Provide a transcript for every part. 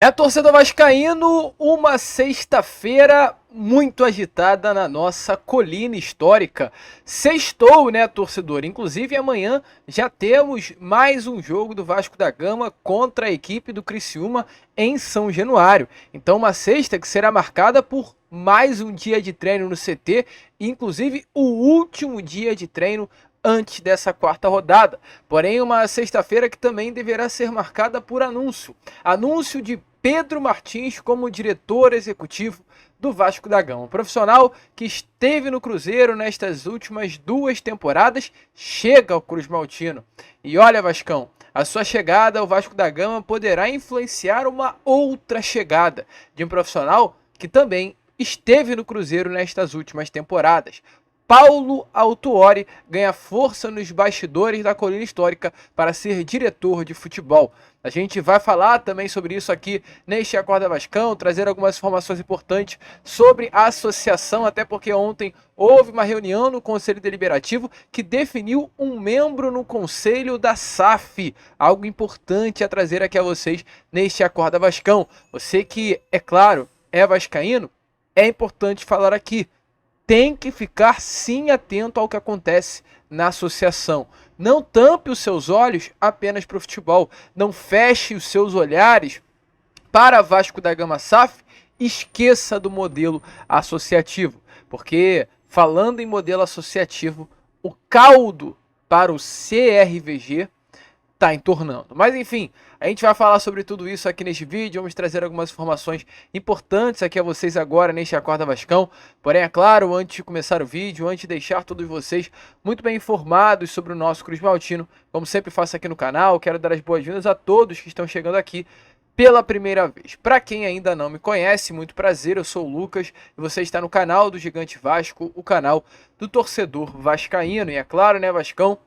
É, torcedor vascaíno, uma sexta-feira muito agitada na nossa colina histórica. Sextou, né, torcedor? Inclusive amanhã já temos mais um jogo do Vasco da Gama contra a equipe do Criciúma em São Januário. Então uma sexta que será marcada por mais um dia de treino no CT, inclusive o último dia de treino antes dessa quarta rodada. Porém, uma sexta-feira que também deverá ser marcada por anúncio. Anúncio de Pedro Martins como diretor executivo do Vasco da Gama. Um profissional que esteve no Cruzeiro nestas últimas 2 temporadas, chega ao Cruz Maltino. E olha, Vascão, a sua chegada ao Vasco da Gama poderá influenciar uma outra chegada de um profissional que também esteve no Cruzeiro nestas últimas temporadas. Paulo Autuori ganha força nos bastidores da colina histórica para ser diretor de futebol. A gente vai falar também sobre isso aqui neste Acorda Vascão, trazer algumas informações importantes sobre a associação, até porque ontem houve uma reunião no Conselho Deliberativo que definiu um membro no Conselho da SAF. Algo importante a trazer aqui a vocês neste Acorda Vascão. Você que, é claro, é vascaíno, é importante falar aqui. Tem que ficar sim atento ao que acontece na associação. Não tampe os seus olhos apenas para o futebol. Não feche os seus olhares para Vasco da Gama SAF. Esqueça do modelo associativo. Porque, falando em modelo associativo, o caldo para o CRVG está entornando. Mas enfim, a gente vai falar sobre tudo isso aqui neste vídeo, vamos trazer algumas informações importantes aqui a vocês agora neste Acorda Vascão. Porém, é claro, antes de começar o vídeo, antes de deixar todos vocês muito bem informados sobre o nosso Cruz Maltino, como sempre faço aqui no canal, quero dar as boas-vindas a todos que estão chegando aqui pela primeira vez. Para quem ainda não me conhece, muito prazer, eu sou o Lucas e você está no canal do Gigante Vasco, o canal do torcedor vascaíno. E é claro, né, Vascão?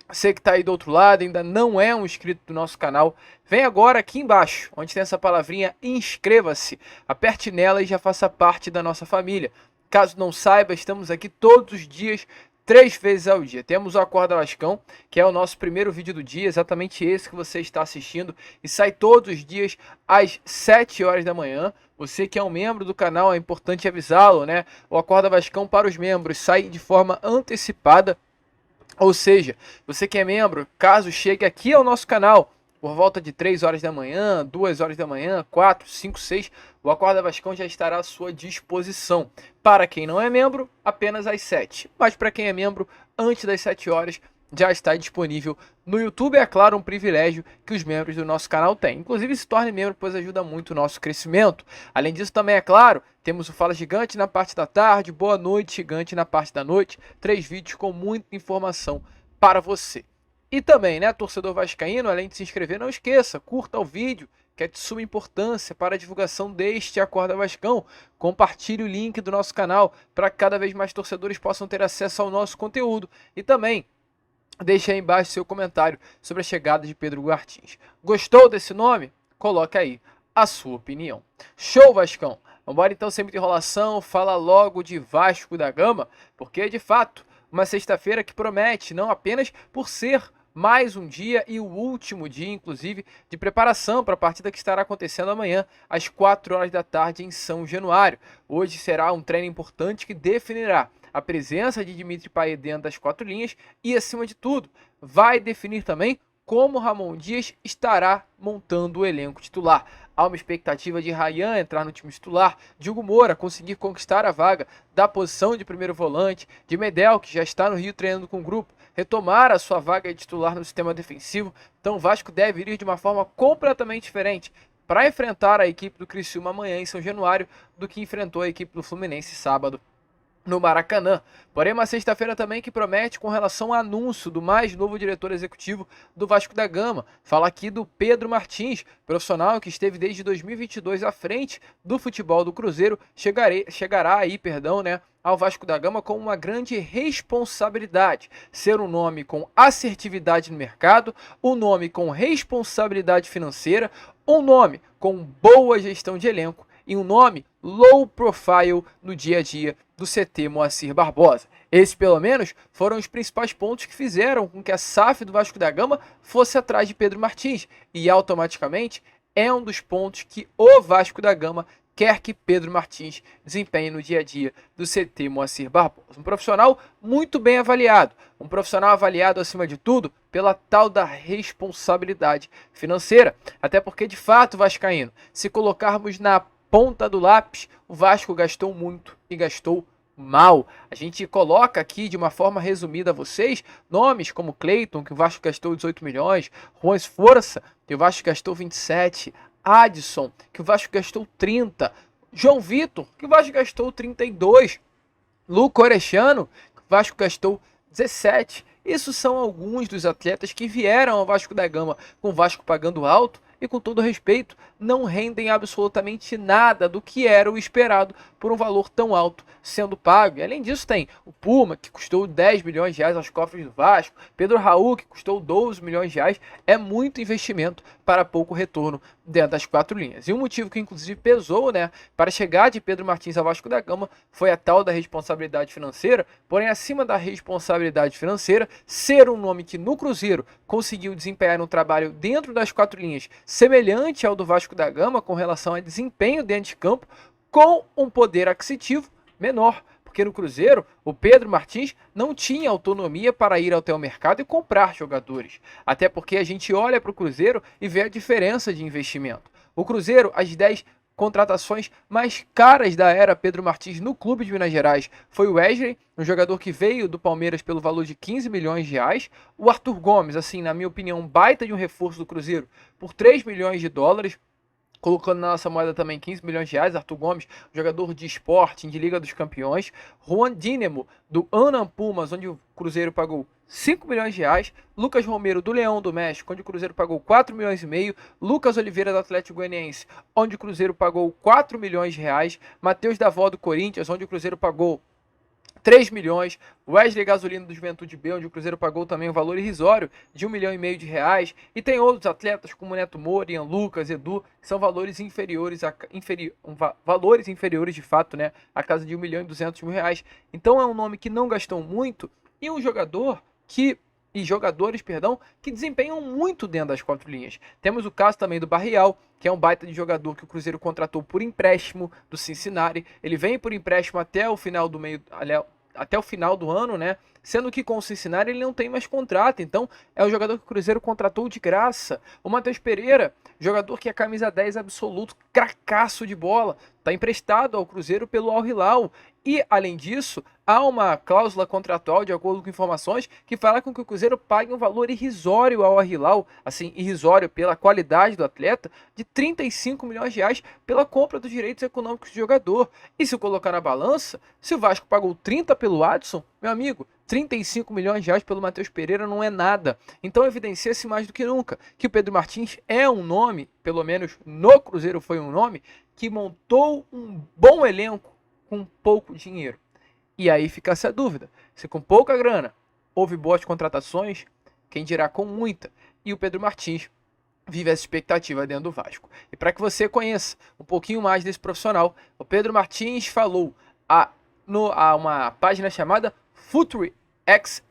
Você que está aí do outro lado, ainda não é um inscrito do nosso canal, vem agora aqui embaixo, onde tem essa palavrinha inscreva-se, aperte nela e já faça parte da nossa família. Caso não saiba, estamos aqui todos os dias, 3 vezes ao dia. Temos o Acorda Vascão, que é o nosso primeiro vídeo do dia, exatamente esse que você está assistindo, e sai todos os dias às 7 horas da manhã. Você que é um membro do canal, é importante avisá-lo, né? O Acorda Vascão para os membros sai de forma antecipada. Ou seja, você que é membro, caso chegue aqui ao nosso canal por volta de 3 horas da manhã, 2 horas da manhã, 4, 5, 6, o Acorda Vascão já estará à sua disposição. Para quem não é membro, apenas às 7. Mas para quem é membro, antes das 7 horas, já está disponível no YouTube. É claro, um privilégio que os membros do nosso canal têm. Inclusive, se torne membro, pois ajuda muito o nosso crescimento. Além disso, também é claro, temos o Fala Gigante na parte da tarde, Boa Noite Gigante na parte da noite. 3 vídeos com muita informação para você. E também, né, torcedor vascaíno, além de se inscrever, não esqueça, curta o vídeo, que é de suma importância para a divulgação deste Acorda Vascão. Compartilhe o link do nosso canal para que cada vez mais torcedores possam ter acesso ao nosso conteúdo. E também, deixe aí embaixo seu comentário sobre a chegada de Pedro Martins. Gostou desse nome? Coloque aí a sua opinião. Show, Vascão! Vambora então, sem muita enrolação, fala logo de Vasco da Gama, porque de fato, uma sexta-feira que promete, não apenas por ser mais um dia e o último dia, inclusive, de preparação para a partida que estará acontecendo amanhã, às 4 horas da tarde, em São Januário. Hoje será um treino importante que definirá a presença de Dimitri Payet dentro das 4 linhas e, acima de tudo, vai definir também como Ramon Dias estará montando o elenco titular. Há uma expectativa de Ryan entrar no time titular, de Hugo Moura conseguir conquistar a vaga da posição de primeiro volante, de Medel, que já está no Rio treinando com o grupo, retomar a sua vaga de titular no sistema defensivo. Então o Vasco deve ir de uma forma completamente diferente para enfrentar a equipe do Criciúma amanhã em São Januário do que enfrentou a equipe do Fluminense sábado no Maracanã. Porém, uma sexta-feira também que promete com relação ao anúncio do mais novo diretor executivo do Vasco da Gama. Fala aqui do Pedro Martins, profissional que esteve desde 2022 à frente do futebol do Cruzeiro, chegará aí, né, ao Vasco da Gama com uma grande responsabilidade. Ser um nome com assertividade no mercado, um nome com responsabilidade financeira, um nome com boa gestão de elenco e um nome low profile no dia a dia do CT Moacir Barbosa. Esses, pelo menos, foram os principais pontos que fizeram com que a SAF do Vasco da Gama fosse atrás de Pedro Martins e, automaticamente, é um dos pontos que o Vasco da Gama quer que Pedro Martins desempenhe no dia a dia do CT Moacir Barbosa. Um profissional muito bem avaliado, um profissional avaliado acima de tudo pela tal da responsabilidade financeira, até porque de fato, vascaíno, se colocarmos na ponta do lápis, o Vasco gastou muito e gastou mal. A gente coloca aqui de uma forma resumida a vocês nomes como Cleiton, que o Vasco gastou 18 milhões, Juan Esforça, que o Vasco gastou 27, Adson, que o Vasco gastou 30, João Vitor, que o Vasco gastou 32, Luco Orechano, que o Vasco gastou 17. Isso são alguns dos atletas que vieram ao Vasco da Gama com o Vasco pagando alto e, com todo respeito, não rendem absolutamente nada do que era o esperado por um valor tão alto sendo pago. E além disso tem o Puma, que custou 10 milhões de reais aos cofres do Vasco, Pedro Raul, que custou 12 milhões de reais. É muito investimento para pouco retorno dentro das quatro linhas. E um motivo que inclusive pesou, né, para chegar de Pedro Martins ao Vasco da Gama foi a tal da responsabilidade financeira, porém acima da responsabilidade financeira, ser um nome que no Cruzeiro conseguiu desempenhar um trabalho dentro das quatro linhas semelhante ao do Vasco da Gama com relação a desempenho dentro de campo, com um poder aquisitivo menor, porque no Cruzeiro o Pedro Martins não tinha autonomia para ir até o mercado e comprar jogadores, até porque a gente olha para o Cruzeiro e vê a diferença de investimento. O Cruzeiro, as 10 contratações mais caras da era Pedro Martins no clube de Minas Gerais foi o Wesley, um jogador que veio do Palmeiras pelo valor de 15 milhões de reais, o Arthur Gomes, assim, na minha opinião, um baita de um reforço do Cruzeiro por 3 milhões de dólares, colocando na nossa moeda também 15 milhões de reais, Arthur Gomes, jogador de Sporting, de Liga dos Campeões, Juan Dínamo, do Anam Pumas, onde o Cruzeiro pagou 5 milhões de reais, Lucas Romero, do Leão do México, onde o Cruzeiro pagou 4 milhões e meio, Lucas Oliveira, do Atlético Goianiense, onde o Cruzeiro pagou 4 milhões de reais, Matheus Davó, do Corinthians, onde o Cruzeiro pagou 3 milhões, Wesley Gasolino do Juventude B, onde o Cruzeiro pagou também um valor irrisório de 1,5 milhão de reais, e tem outros atletas como Neto Moura, Ian Lucas, Edu, que são valores inferiores valores inferiores de fato, né, a casa de 1,2 milhão. Então é um nome que não gastou muito e um jogador jogadores, perdão, que desempenham muito dentro das quatro linhas. Temos o caso também do Barrial, que é um baita de jogador que o Cruzeiro contratou por empréstimo do Cincinnati. Ele vem por empréstimo até o final do ano, né? Sendo que com o Cincinnati ele não tem mais contrato, então é o jogador que o Cruzeiro contratou de graça. O Matheus Pereira, jogador que é camisa 10 absoluto, cracaço de bola, está emprestado ao Cruzeiro pelo Al Hilal. E, além disso, há uma cláusula contratual, de acordo com informações, que fala com que o Cruzeiro pague um valor irrisório ao Al Hilal, assim, irrisório pela qualidade do atleta, de 35 milhões de reais pela compra dos direitos econômicos do jogador. E se colocar na balança, se o Vasco pagou 30 pelo Adson, meu amigo, 35 milhões de reais pelo Matheus Pereira não é nada. Então evidencia-se mais do que nunca que o Pedro Martins é um nome, pelo menos no Cruzeiro foi um nome, que montou um bom elenco com pouco dinheiro. E aí fica-se a dúvida, se com pouca grana houve boas contratações, quem dirá com muita. E o Pedro Martins vive essa expectativa dentro do Vasco. E para que você conheça um pouquinho mais desse profissional, o Pedro Martins falou a uma página chamada Future X,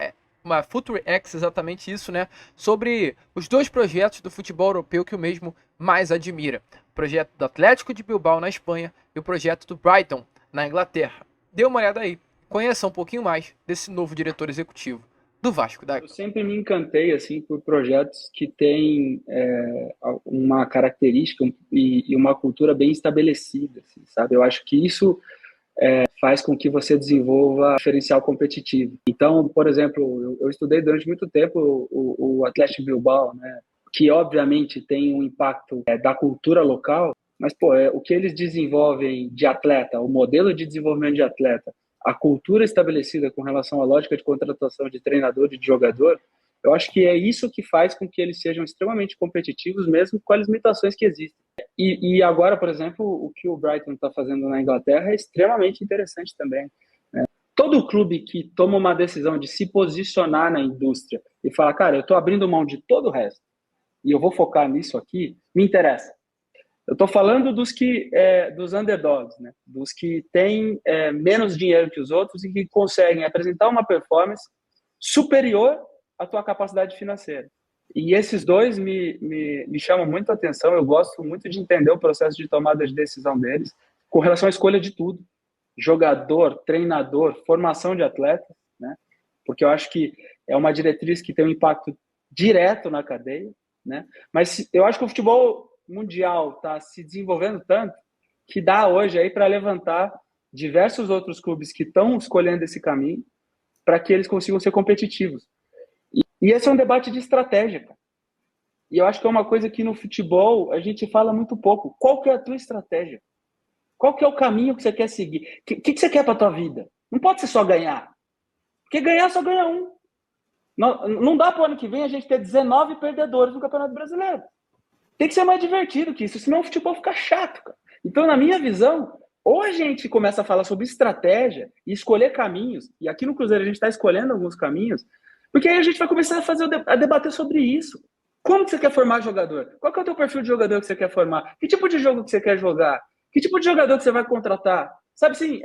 exatamente isso, né? Sobre os dois projetos do futebol europeu que o mesmo mais admira. O projeto do Atlético de Bilbao na Espanha e o projeto do Brighton na Inglaterra. Dê uma olhada aí, conheça um pouquinho mais desse novo diretor executivo do Vasco da Gama. Eu sempre me encantei assim por projetos que têm uma característica e uma cultura bem estabelecida, assim, sabe? Eu acho que isso faz com que você desenvolva diferencial competitivo. Então, por exemplo, eu estudei durante muito tempo o Atlético Bilbao, né? Que obviamente tem um impacto da cultura local, mas o que eles desenvolvem de atleta, o modelo de desenvolvimento de atleta, a cultura estabelecida com relação à lógica de contratação de treinador e de jogador, eu acho que é isso que faz com que eles sejam extremamente competitivos, mesmo com as limitações que existem. E agora, por exemplo, o que o Brighton está fazendo na Inglaterra é extremamente interessante também. Todo clube que toma uma decisão de se posicionar na indústria e fala, cara, eu estou abrindo mão de todo o resto e eu vou focar nisso aqui, me interessa. Eu estou falando dos underdogs, né? Dos que têm menos dinheiro que os outros e que conseguem apresentar uma performance superior à tua capacidade financeira. E esses dois me chamam muito a atenção. Eu gosto muito de entender o processo de tomada de decisão deles com relação à escolha de tudo. Jogador, treinador, formação de atletas, né? Porque eu acho que é uma diretriz que tem um impacto direto na cadeia, né? Mas eu acho que o futebol mundial está se desenvolvendo tanto que dá hoje aí para levantar diversos outros clubes que estão escolhendo esse caminho para que eles consigam ser competitivos. E esse é um debate de estratégia, cara. E eu acho que é uma coisa que no futebol a gente fala muito pouco. Qual que é a tua estratégia? Qual que é o caminho que você quer seguir? O que você quer para a tua vida? Não pode ser só ganhar. Porque ganhar só ganha um. Não dá para o ano que vem a gente ter 19 perdedores no Campeonato Brasileiro. Tem que ser mais divertido que isso, senão o futebol fica chato, cara. Então, na minha visão, ou a gente começa a falar sobre estratégia e escolher caminhos, e aqui no Cruzeiro a gente está escolhendo alguns caminhos, porque aí a gente vai começar a debater sobre isso. Como que você quer formar jogador? Qual que é o teu perfil de jogador que você quer formar? Que tipo de jogo que você quer jogar? Que tipo de jogador que você vai contratar? Sabe assim,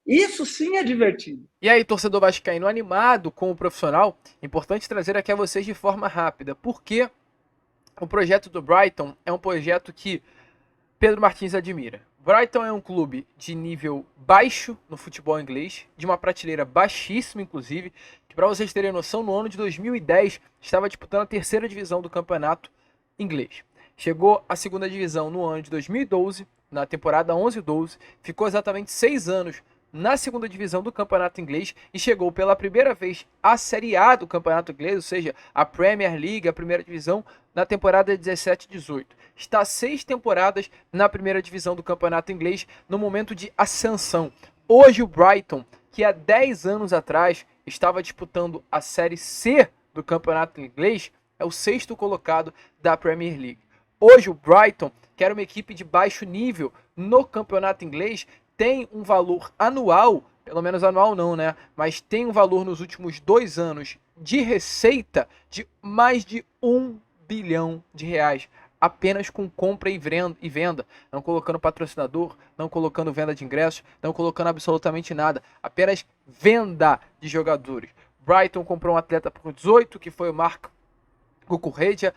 isso sim é divertido. E aí, torcedor vascaíno animado com o profissional, importante trazer aqui a vocês de forma rápida, porque o projeto do Brighton é um projeto que Pedro Martins admira. Brighton é um clube de nível baixo no futebol inglês, de uma prateleira baixíssima, inclusive, que para vocês terem noção, no ano de 2010 estava disputando a terceira divisão do campeonato inglês. Chegou à segunda divisão no ano de 2012, na temporada 11-12, ficou exatamente 6 anos na segunda divisão do campeonato inglês e chegou pela primeira vez à Série A do campeonato inglês, ou seja, a Premier League, a primeira divisão, na temporada 17-18. Está 6 temporadas na primeira divisão do campeonato inglês no momento de ascensão. Hoje o Brighton, que há 10 anos atrás estava disputando a Série C do campeonato inglês, é o 6º colocado da Premier League. Hoje o Brighton, que era uma equipe de baixo nível no campeonato inglês, tem um valor anual, pelo menos anual não, né? Mas tem um valor nos últimos 2 anos de receita de mais de 1 bilhão de reais. Apenas com compra e venda, não colocando patrocinador, não colocando venda de ingressos, não colocando absolutamente nada, apenas venda de jogadores. Brighton comprou um atleta por 18, que foi o Marc Cucurella,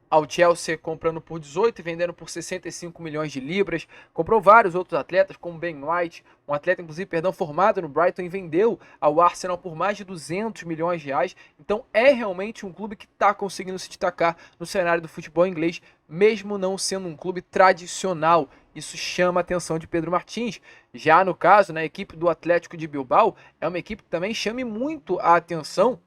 ao Chelsea comprando por 18 e vendendo por 65 milhões de libras. Comprou vários outros atletas, como Ben White, um atleta, inclusive, formado no Brighton e vendeu ao Arsenal por mais de 200 milhões de reais. Então é realmente um clube que está conseguindo se destacar no cenário do futebol inglês, mesmo não sendo um clube tradicional. Isso chama a atenção de Pedro Martins. Já no caso, a equipe do Atlético de Bilbao é uma equipe que também chama muito a atenção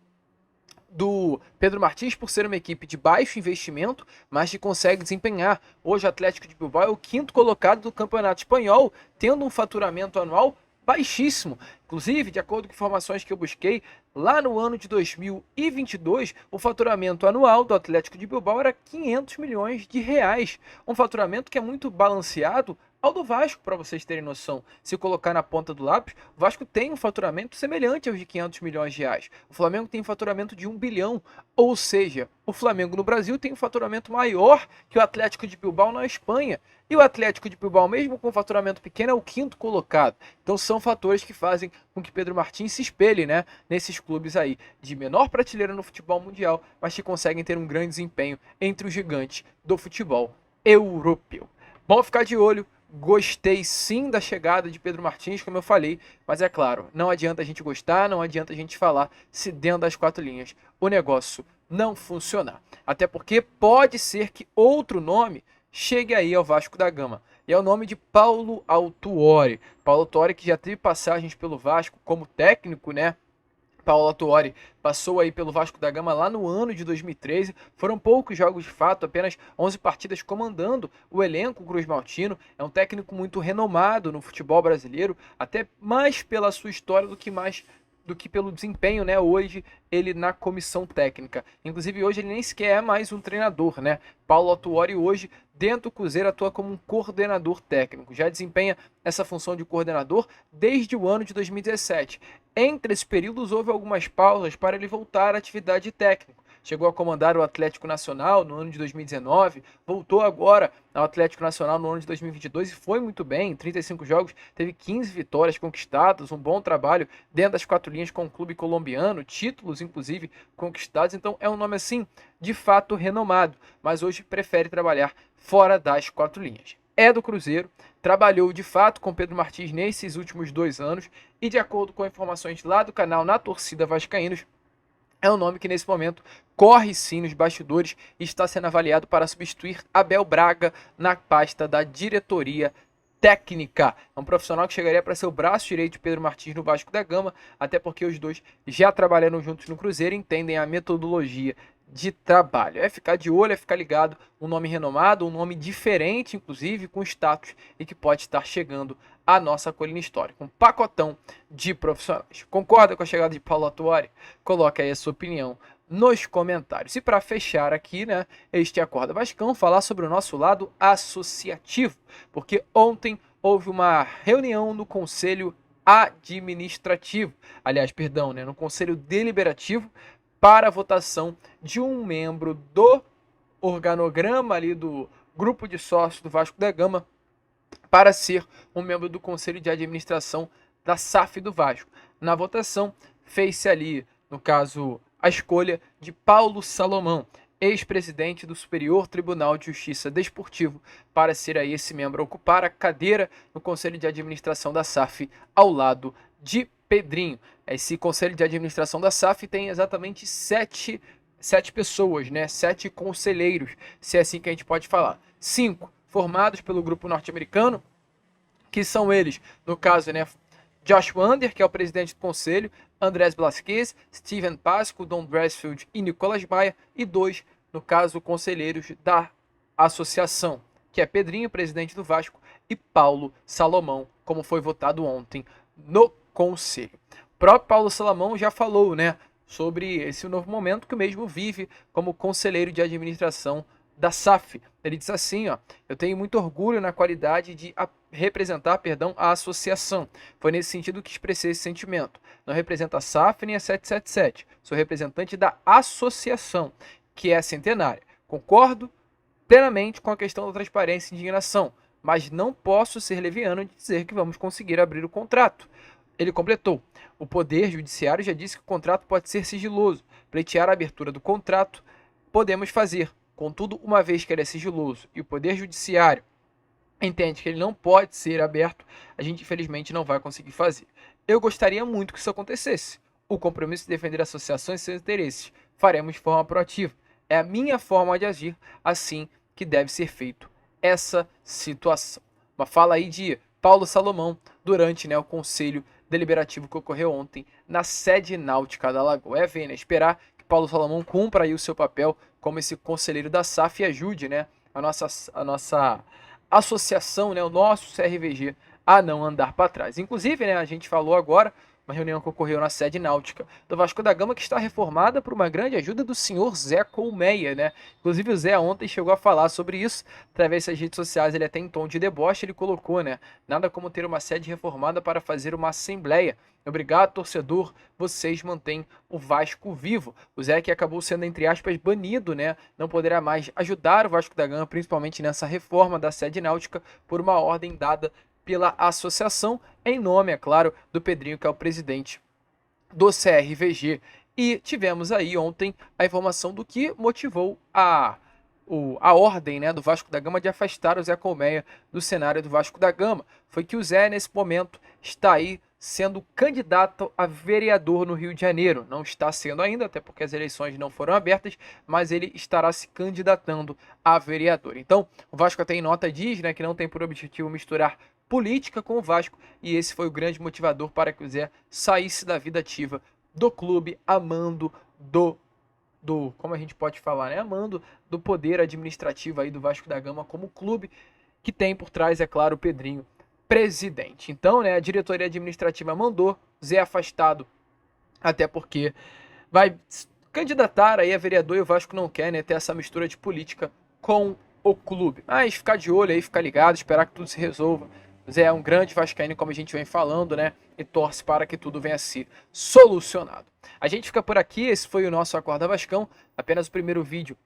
do Pedro Martins por ser uma equipe de baixo investimento, mas que consegue desempenhar. Hoje o Atlético de Bilbao é o 5º colocado do Campeonato Espanhol, tendo um faturamento anual baixíssimo. Inclusive, de acordo com informações que eu busquei, lá no ano de 2022, o faturamento anual do Atlético de Bilbao era 500 milhões de reais. Um faturamento que é muito balanceado ao do Vasco, para vocês terem noção. Se colocar na ponta do lápis, o Vasco tem um faturamento semelhante aos de 500 milhões de reais. O Flamengo tem um faturamento de 1 bilhão, ou seja, o Flamengo no Brasil tem um faturamento maior que o Atlético de Bilbao na Espanha. E o Atlético de Bilbao, mesmo com faturamento pequeno, é o 5º colocado. Então são fatores que fazem com que Pedro Martins se espelhe, nesses clubes aí de menor prateleira no futebol mundial, mas que conseguem ter um grande desempenho entre os gigantes do futebol europeu. Bom ficar de olho. Gostei sim da chegada de Pedro Martins, como eu falei, mas é claro, não adianta a gente gostar, não adianta a gente falar se dentro das 4 linhas o negócio não funcionar. Até porque pode ser que outro nome chegue aí ao Vasco da Gama. E é o nome de Paulo Autuori. Paulo Autuori que já teve passagens pelo Vasco como técnico, Paulo Autuori passou aí pelo Vasco da Gama lá no ano de 2013, foram poucos jogos de fato, apenas 11 partidas comandando o elenco cruzmaltino, é um técnico muito renomado no futebol brasileiro, até mais pela sua história do que pelo desempenho, hoje ele na comissão técnica. Inclusive hoje ele nem sequer é mais um treinador, Paulo Autuori hoje dentro do Cruzeiro atua como um coordenador técnico, já desempenha essa função de coordenador desde o ano de 2017. Entre esses períodos houve algumas pausas para ele voltar à atividade técnica, chegou a comandar o Atlético Nacional no ano de 2019, voltou agora ao Atlético Nacional no ano de 2022 e foi muito bem, em 35 jogos, teve 15 vitórias conquistadas, um bom trabalho dentro das quatro linhas com o clube colombiano, títulos inclusive conquistados, então é um nome assim, de fato renomado, mas hoje prefere trabalhar fora das quatro linhas. É do Cruzeiro, trabalhou de fato com Pedro Martins nesses últimos 2 anos e, de acordo com informações lá do canal Na Torcida Vascaínos, é um nome que nesse momento corre sim nos bastidores e está sendo avaliado para substituir Abel Braga na pasta da diretoria técnica. É um profissional que chegaria para ser o braço direito de Pedro Martins no Vasco da Gama, até porque os dois já trabalharam juntos no Cruzeiro e entendem a metodologia de trabalho. É ficar de olho, é ficar ligado, um nome renomado, um nome diferente, inclusive, com status e que pode estar chegando à nossa colina histórica. Um pacotão de profissionais. Concorda com a chegada de Paulo Autuori? Coloque aí a sua opinião nos comentários. E para fechar aqui, né, este Acorda Vascão, falar sobre o nosso lado associativo, porque ontem houve uma reunião no Conselho Administrativo, aliás, perdão, né, no Conselho Deliberativo, para a votação de um membro do organograma ali do grupo de sócios do Vasco da Gama para ser um membro do Conselho de Administração da SAF do Vasco. Na votação, fez-se ali, no caso, a escolha de Paulo Salomão, ex-presidente do Superior Tribunal de Justiça Desportivo, para ser aí esse membro a ocupar a cadeira no Conselho de Administração da SAF ao lado de Pedrinho. Esse Conselho de Administração da SAF tem exatamente sete pessoas, né? 7 conselheiros, se é assim que a gente pode falar. 5 formados pelo grupo norte-americano, que são eles, no caso, né, Josh Wander, que é o presidente do conselho, Andrés Blasquez, Steven Pasco, Don Brasfield e Nicolas Maia, e 2, no caso, conselheiros da associação, que é Pedrinho, presidente do Vasco, e Paulo Salomão, como foi votado ontem no conselho. O próprio Paulo Salomão já falou, né, sobre esse novo momento que o mesmo vive como conselheiro de administração da SAF. Ele diz assim, ó: eu tenho muito orgulho na qualidade de representar, a associação. Foi nesse sentido que expressei esse sentimento. Não represento a SAF nem a 777. Sou representante da associação, que é centenária. Concordo plenamente com a questão da transparência e indignação, mas não posso ser leviano de dizer que vamos conseguir abrir o contrato. Ele completou: o Poder Judiciário já disse que o contrato pode ser sigiloso. Pleitear a abertura do contrato podemos fazer. Contudo, uma vez que ele é sigiloso e o Poder Judiciário entende que ele não pode ser aberto, a gente infelizmente não vai conseguir fazer. Eu gostaria muito que isso acontecesse. O compromisso de defender associações e seus interesses faremos de forma proativa. É a minha forma de agir, assim que deve ser feito essa situação. Uma fala aí de Paulo Salomão durante, né, o Conselho Deliberativo que ocorreu ontem na sede náutica da Lagoa. É ver, né, esperar que Paulo Salomão cumpra aí o seu papel como esse conselheiro da SAF e ajude, né, a nossa associação, né, o nosso CRVG a não andar para trás. Inclusive, né, a gente falou agora, uma reunião que ocorreu na sede náutica do Vasco da Gama, que está reformada por uma grande ajuda do senhor Zé Colmeia, né? Inclusive o Zé ontem chegou a falar sobre isso, através das redes sociais, ele até em tom de deboche, ele colocou, né? Nada como ter uma sede reformada para fazer uma assembleia. Obrigado, torcedor, vocês mantêm o Vasco vivo. O Zé que acabou sendo, entre aspas, banido, né? Não poderá mais ajudar o Vasco da Gama, principalmente nessa reforma da sede náutica, por uma ordem dada pela associação, em nome, é claro, do Pedrinho, que é o presidente do CRVG. E tivemos aí ontem a informação do que motivou a ordem, né, do Vasco da Gama de afastar o Zé Colmeia do cenário do Vasco da Gama. Foi que o Zé, nesse momento, está aí sendo candidato a vereador no Rio de Janeiro. Não está sendo ainda, até porque as eleições não foram abertas, mas ele estará se candidatando a vereador. Então, o Vasco até em nota diz, né, que não tem por objetivo misturar política com o Vasco, e esse foi o grande motivador para que o Zé saísse da vida ativa do clube, amando como a gente pode falar, né? Amando do poder administrativo aí do Vasco da Gama como clube, que tem por trás, é claro, o Pedrinho, presidente. Então, né, a diretoria administrativa mandou Zé afastado, até porque vai candidatar aí a vereador e o Vasco não quer, né, ter essa mistura de política com o clube. Mas ficar de olho aí, ficar ligado, esperar que tudo se resolva. Zé é um grande vascaíno, como a gente vem falando, né? E torce para que tudo venha a ser solucionado. A gente fica por aqui, esse foi o nosso Acorda Vascão, apenas o primeiro vídeo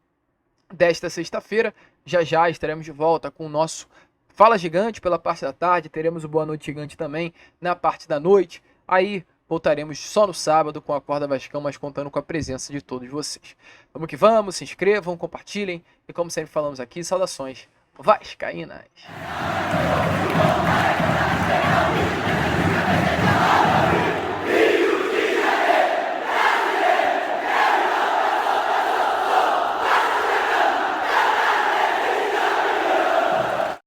desta sexta-feira. Já já estaremos de volta com o nosso Fala Gigante pela parte da tarde, teremos o Boa Noite Gigante também na parte da noite. Aí voltaremos só no sábado com a Acorda Vascão, mas contando com a presença de todos vocês. Vamos que vamos, se inscrevam, compartilhem e como sempre falamos aqui, saudações vascaínas.